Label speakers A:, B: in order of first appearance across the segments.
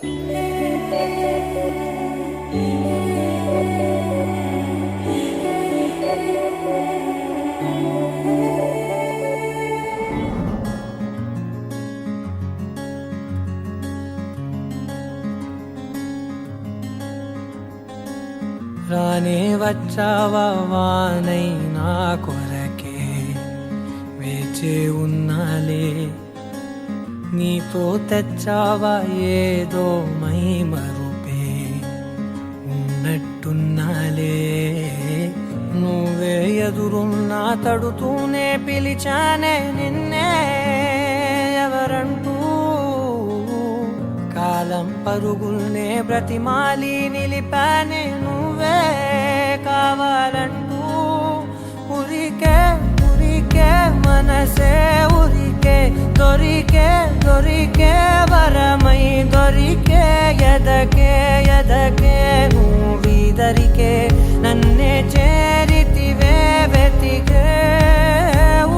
A: రానే వచ్చావా వానై నా కొరకే వేచే ఉన్నాలే, నీతో తెచ్చావా ఏదో మై మరుపే ఉన్నట్టున్నాలే. నువ్వే ఎదురున్నా తడుతూనే పిలిచానే నిన్నే ఎవరంటూ, కాలం పరుగుల్నే బ్రతిమాలి నిలిపానే నువ్వే కావాలంటూ. ఉరికే ఉరికే మనసే ఉరికే, దొరికే దొరికే వరమై దొరికే, ఎదకే ఎదకే నువ్వీదరికే నన్నే చేరితివే వెతికే.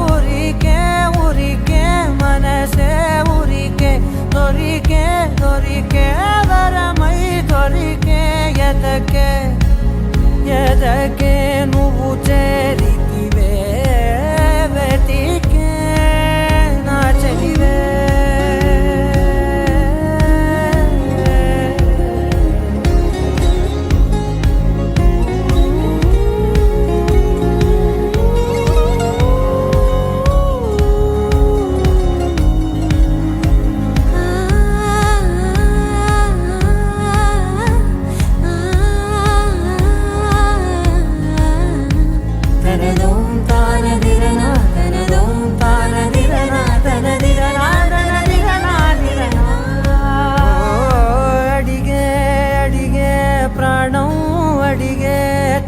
A: ఉరికే ఉరికే మనసే ఉరికే, దొరికే దొరికే వరమై దొరికే, ఎదకే ఎదకే నువ్వు చేరితివే వెతికే నా చెలివే.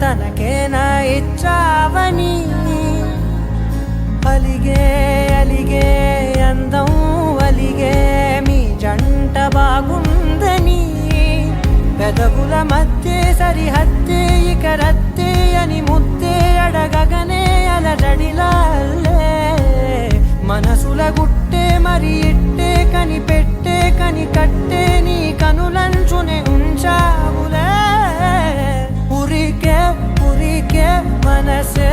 A: తనకేనా ఇచ్చావని అలిగే అలిగే అందం అలిగే మీ జంట బాగుందని, పెదవుల మధ్య సరిహద్దే ఇక రద్దే అని ముద్దే అడగగనే అలజడిలాల్లే. మనసుల గుట్టే మరి ఇట్టే కనిపెట్టే కని కట్టే నీ కనులంచునే ఉంచావులే. ఉరికే ఉరికే మనసే